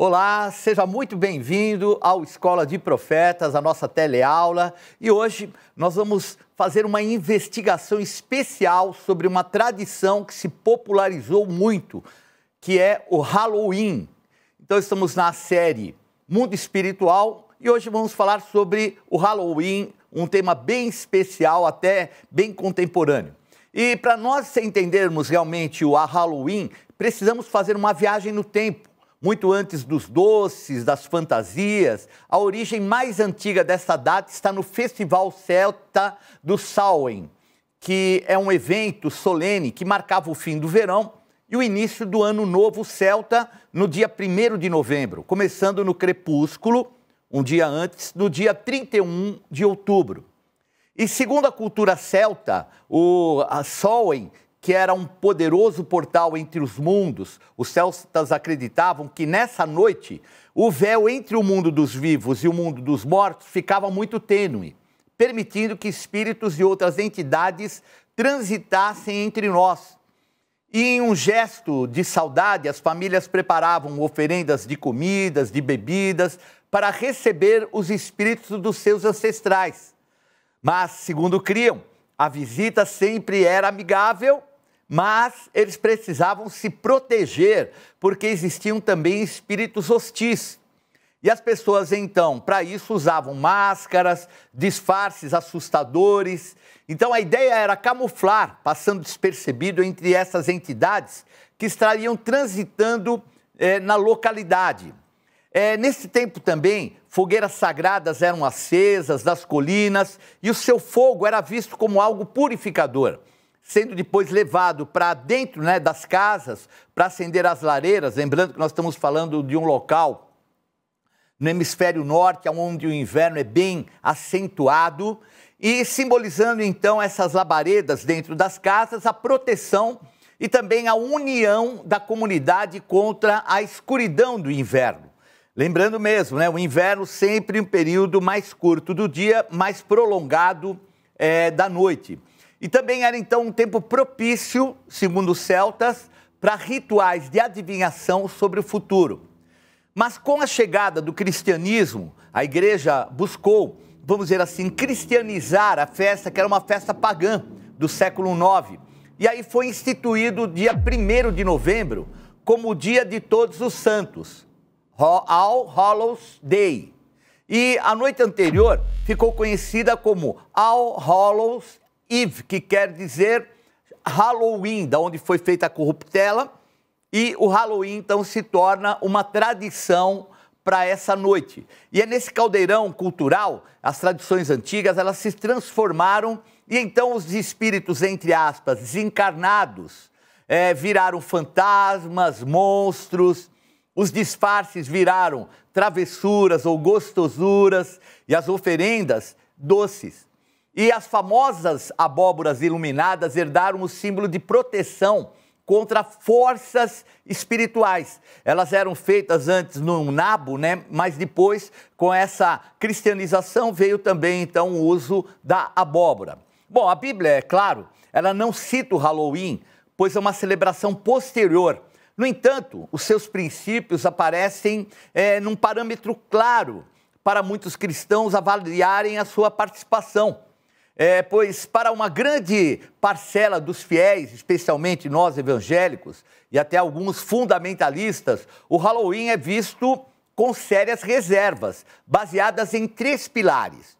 Olá, seja muito bem-vindo ao Escola de Profetas, a nossa teleaula. E hoje nós vamos fazer uma investigação especial sobre uma tradição que se popularizou muito, que é o Halloween. Então estamos na série Mundo Espiritual e hoje vamos falar sobre o Halloween, um tema bem especial, até bem contemporâneo. E para nós entendermos realmente o Halloween, precisamos fazer uma viagem no tempo. Muito antes dos doces, das fantasias, a origem mais antiga dessa data está no Festival Celta do Samhain, que é um evento solene que marcava o fim do verão e o início do Ano Novo Celta no dia 1º de novembro, começando no crepúsculo, um dia antes, no dia 31 de outubro. E segundo a cultura celta, o Samhain, que era um poderoso portal entre os mundos, os celtas acreditavam que nessa noite o véu entre o mundo dos vivos e o mundo dos mortos ficava muito tênue, permitindo que espíritos e outras entidades transitassem entre nós. E em um gesto de saudade, as famílias preparavam oferendas de comidas, de bebidas, para receber os espíritos dos seus ancestrais. Mas, segundo criam, a visita sempre era amigável, mas eles precisavam se proteger, porque existiam também espíritos hostis. E as pessoas, então, para isso, usavam máscaras, disfarces assustadores. Então, a ideia era camuflar, passando despercebido entre essas entidades que estariam transitando na localidade. Nesse tempo também, fogueiras sagradas eram acesas das colinas e o seu fogo era visto como algo purificador, sendo depois levado para dentro das casas para acender as lareiras, lembrando que nós estamos falando de um local no hemisfério norte, onde o inverno é bem acentuado, e simbolizando então essas labaredas dentro das casas, a proteção e também a união da comunidade contra a escuridão do inverno. Lembrando mesmo, o inverno sempre um período mais curto do dia, mais prolongado da noite. E também era, então, um tempo propício, segundo os celtas, para rituais de adivinhação sobre o futuro. Mas com a chegada do cristianismo, a igreja buscou, vamos dizer assim, cristianizar a festa, que era uma festa pagã do século IX. E aí foi instituído o dia 1º de novembro como o Dia de Todos os Santos, All Hallows Day. E a noite anterior ficou conhecida como All Hallows Eve, que quer dizer Halloween, da onde foi feita a corruptela, e o Halloween, então, se torna uma tradição para essa noite. E é nesse caldeirão cultural, as tradições antigas, elas se transformaram, e então os espíritos, entre aspas, desencarnados, viraram fantasmas, monstros, os disfarces viraram travessuras ou gostosuras, e as oferendas, doces. E as famosas abóboras iluminadas herdaram o símbolo de proteção contra forças espirituais. Elas eram feitas antes no nabo, mas depois, com essa cristianização, veio também, então, o uso da abóbora. Bom, a Bíblia, é claro, ela não cita o Halloween, pois é uma celebração posterior. No entanto, os seus princípios aparecem num parâmetro claro para muitos cristãos avaliarem a sua participação. Pois para uma grande parcela dos fiéis, especialmente nós evangélicos e até alguns fundamentalistas, o Halloween é visto com sérias reservas, baseadas em 3 pilares.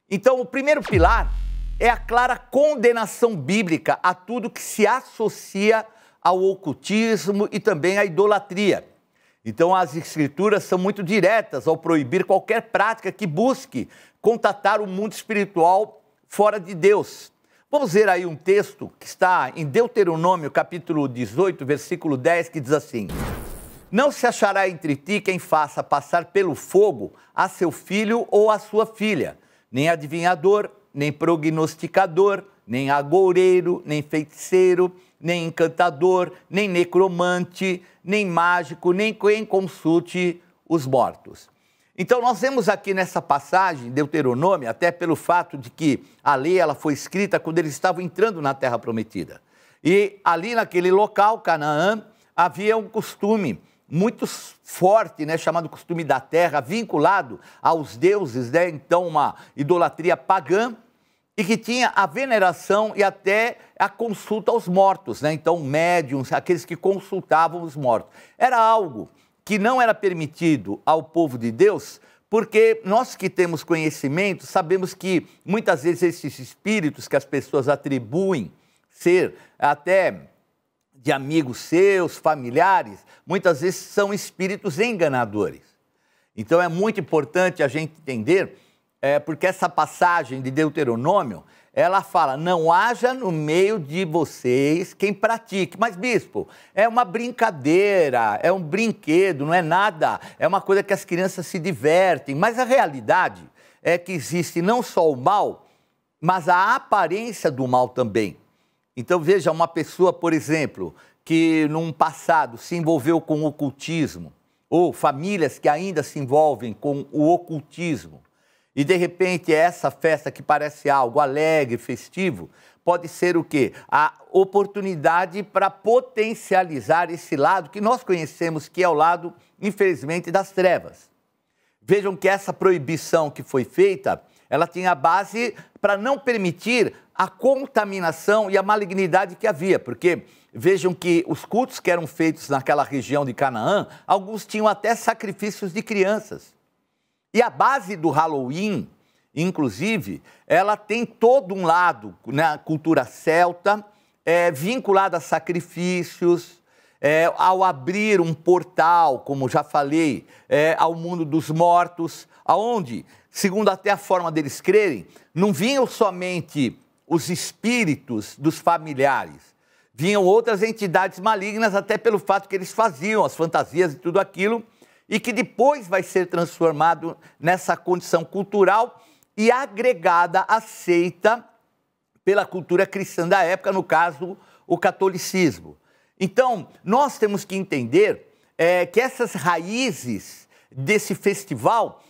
Então, o primeiro pilar é a clara condenação bíblica a tudo que se associa ao ocultismo e também à idolatria. Então, as escrituras são muito diretas ao proibir qualquer prática que busque contatar o mundo espiritual fora de Deus. Vamos ver aí um texto que está em Deuteronômio, capítulo 18, versículo 10, que diz assim: Não se achará entre ti quem faça passar pelo fogo a seu filho ou a sua filha, nem adivinhador, nem prognosticador, nem agoureiro, nem feiticeiro, nem encantador, nem necromante, nem mágico, nem quem consulte os mortos. Então, nós vemos aqui nessa passagem, Deuteronômio, até pelo fato de que a lei ela foi escrita quando eles estavam entrando na Terra Prometida. E ali naquele local, Canaã, havia um costume muito forte, né, chamado costume da terra, vinculado aos deuses, né, então uma idolatria pagã, e que tinha a veneração e até a consulta aos mortos, né, então médiuns, aqueles que consultavam os mortos. Era algo que não era permitido ao povo de Deus, porque nós que temos conhecimento sabemos que muitas vezes esses espíritos que as pessoas atribuem ser até de amigos seus, familiares, muitas vezes são espíritos enganadores. Então é muito importante a gente entender, porque essa passagem de Deuteronômio, ela fala, não haja no meio de vocês quem pratique. Mas, bispo, é uma brincadeira, é um brinquedo, não é nada, é uma coisa que as crianças se divertem. Mas a realidade é que existe não só o mal, mas a aparência do mal também. Então, veja, uma pessoa, por exemplo, que num passado se envolveu com o ocultismo, ou famílias que ainda se envolvem com o ocultismo, e de repente essa festa que parece algo alegre, festivo, pode ser o quê? A oportunidade para potencializar esse lado que nós conhecemos que é o lado, infelizmente, das trevas. Vejam que essa proibição que foi feita, ela tinha base para não permitir a contaminação e a malignidade que havia, porque vejam que os cultos que eram feitos naquela região de Canaã, alguns tinham até sacrifícios de crianças. E a base do Halloween, inclusive, ela tem todo um lado na cultura celta, vinculado a sacrifícios, ao abrir um portal, como já falei, ao mundo dos mortos, aonde, segundo até a forma deles crerem, não vinham somente os espíritos dos familiares, vinham outras entidades malignas, até pelo fato que eles faziam as fantasias e tudo aquilo, e que depois vai ser transformado nessa condição cultural e agregada, aceita pela cultura cristã da época, no caso, o catolicismo. Então, nós temos que entender que essas raízes desse festival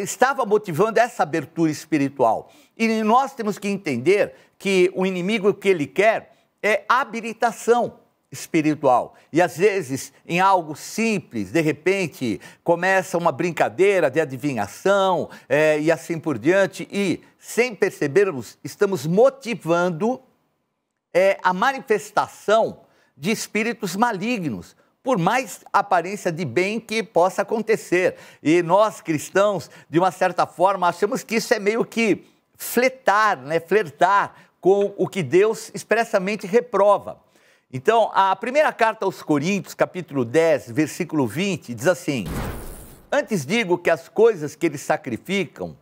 estavam motivando essa abertura espiritual. E nós temos que entender que o inimigo, o que ele quer é habilitação espiritual. E às vezes, em algo simples, de repente, começa uma brincadeira de adivinhação e assim por diante, e sem percebermos, estamos motivando a manifestação de espíritos malignos, por mais aparência de bem que possa acontecer. E nós, cristãos, de uma certa forma, achamos que isso é meio que flertar com o que Deus expressamente reprova. Então, a primeira carta aos Coríntios, capítulo 10, versículo 20, diz assim: antes digo que as coisas que eles sacrificam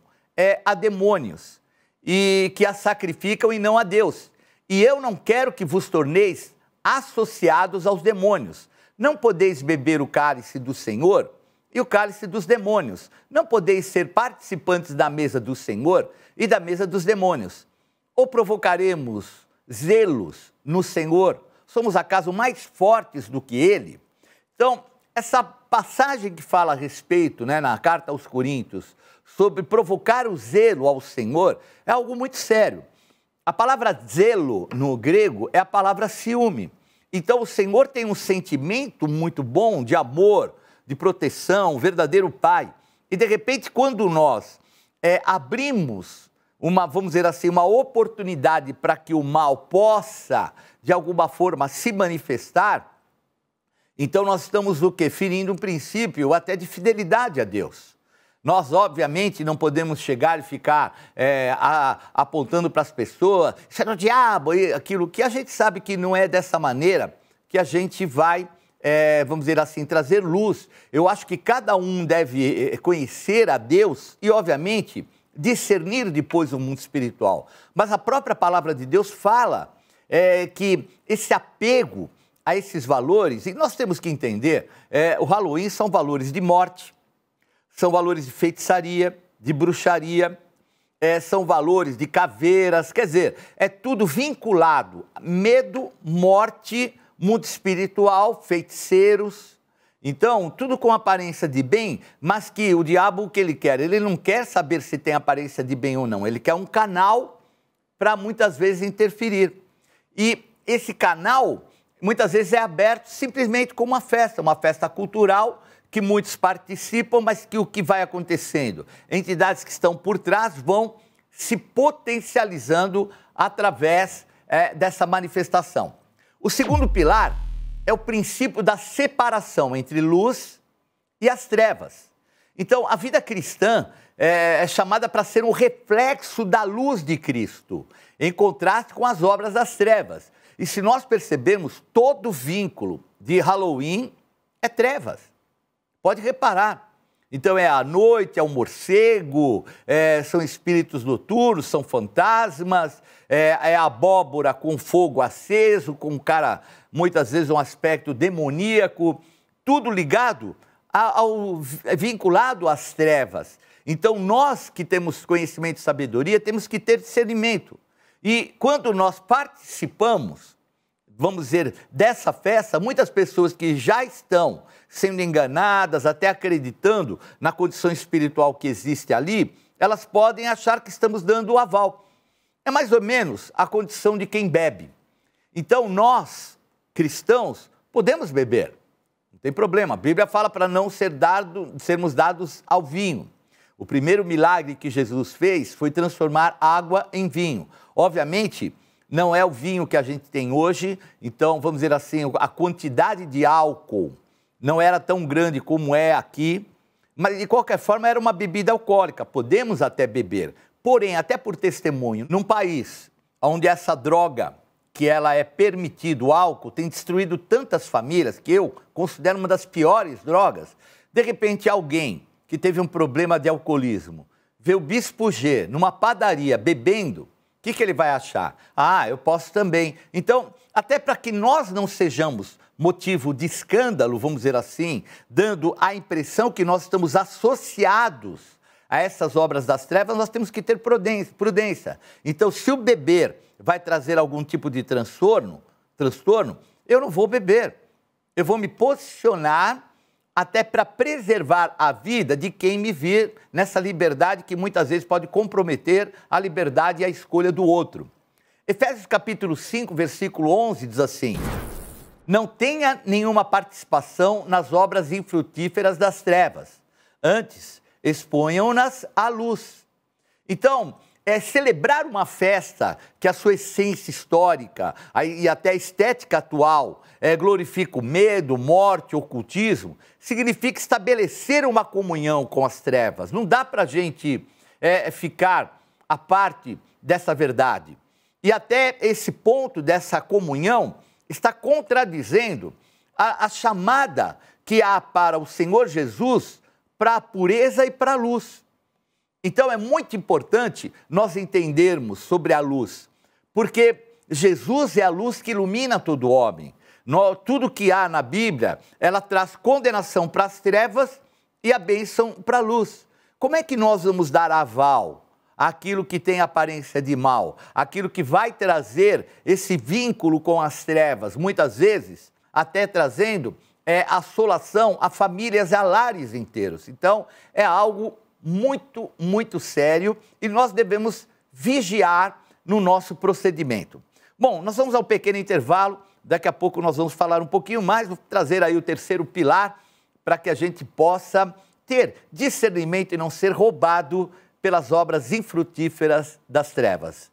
a demônios, e que as sacrificam e não a Deus. E eu não quero que vos torneis associados aos demônios. Não podeis beber o cálice do Senhor e o cálice dos demônios. Não podeis ser participantes da mesa do Senhor e da mesa dos demônios. Ou provocaremos zelos no Senhor? Somos acaso mais fortes do que ele? Então, essa passagem que fala a respeito, na carta aos Coríntios, sobre provocar o zelo ao Senhor, é algo muito sério. A palavra zelo no grego é a palavra ciúme. Então, o Senhor tem um sentimento muito bom de amor, de proteção, um verdadeiro Pai. E, de repente, quando nós abrimos vamos dizer assim, uma oportunidade para que o mal possa, de alguma forma, se manifestar, então nós estamos o quê? Ferindo um princípio até de fidelidade a Deus. Nós, obviamente, não podemos chegar e ficar apontando para as pessoas, isso é do diabo, aquilo que a gente sabe que não é dessa maneira que a gente vai, vamos dizer assim, trazer luz. Eu acho que cada um deve conhecer a Deus e, obviamente, discernir depois o mundo espiritual. Mas a própria palavra de Deus fala que esse apego a esses valores, e nós temos que entender, o Halloween são valores de morte, são valores de feitiçaria, de bruxaria, são valores de caveiras, quer dizer, é tudo vinculado a medo, morte, mundo espiritual, feiticeiros. Então, tudo com aparência de bem, mas que o diabo, o que ele quer? Ele não quer saber se tem aparência de bem ou não, ele quer um canal para muitas vezes interferir. E esse canal, muitas vezes é aberto simplesmente como uma festa cultural, que muitos participam, mas que o que vai acontecendo? Entidades que estão por trás vão se potencializando através dessa manifestação. O segundo pilar é o princípio da separação entre luz e as trevas. Então, a vida cristã é chamada para ser um reflexo da luz de Cristo, em contraste com as obras das trevas. E se nós percebermos, todo vínculo de Halloween é trevas. Pode reparar. Então é a noite, é o morcego, são espíritos noturnos, são fantasmas, é a abóbora com fogo aceso, com um cara, muitas vezes, um aspecto demoníaco, tudo ligado, vinculado às trevas. Então nós que temos conhecimento e sabedoria, temos que ter discernimento. E quando nós participamos, vamos dizer, dessa festa, muitas pessoas que já estão sendo enganadas, até acreditando na condição espiritual que existe ali, elas podem achar que estamos dando o aval. É mais ou menos a condição de quem bebe. Então nós, cristãos, podemos beber, não tem problema. A Bíblia fala para não sermos dados ao vinho. O primeiro milagre que Jesus fez foi transformar água em vinho. Obviamente, não é o vinho que a gente tem hoje, então, vamos dizer assim, a quantidade de álcool não era tão grande como é aqui, mas, de qualquer forma, era uma bebida alcoólica, podemos até beber. Porém, até por testemunho, num país onde essa droga, que ela é permitido, o álcool, tem destruído tantas famílias, que eu considero uma das piores drogas, de repente alguém que teve um problema de alcoolismo, vê o Bispo G numa padaria bebendo, o que ele vai achar? Ah, eu posso também. Então, até para que nós não sejamos motivo de escândalo, vamos dizer assim, dando a impressão que nós estamos associados a essas obras das trevas, nós temos que ter prudência. Então, se o beber vai trazer algum tipo de transtorno, eu não vou beber. Eu vou me posicionar até para preservar a vida de quem me vir nessa liberdade que muitas vezes pode comprometer a liberdade e a escolha do outro. Efésios capítulo 5, versículo 11 diz assim: não tenha nenhuma participação nas obras infrutíferas das trevas, antes exponham-nas à luz. Então, celebrar uma festa que a sua essência histórica e até a estética atual glorifica o medo, morte, ocultismo, significa estabelecer uma comunhão com as trevas. Não dá para a gente ficar à parte dessa verdade. E até esse ponto dessa comunhão está contradizendo a chamada que há para o Senhor Jesus para a pureza e para a luz. Então é muito importante nós entendermos sobre a luz, porque Jesus é a luz que ilumina todo homem. Tudo que há na Bíblia, ela traz condenação para as trevas e a bênção para a luz. Como é que nós vamos dar aval àquilo que tem aparência de mal, aquilo que vai trazer esse vínculo com as trevas, muitas vezes até trazendo assolação a famílias e a lares inteiros? Então é algo muito, muito sério e nós devemos vigiar no nosso procedimento. Bom, nós vamos ao pequeno intervalo, daqui a pouco nós vamos falar um pouquinho mais, vou trazer aí o terceiro pilar para que a gente possa ter discernimento e não ser roubado pelas obras infrutíferas das trevas.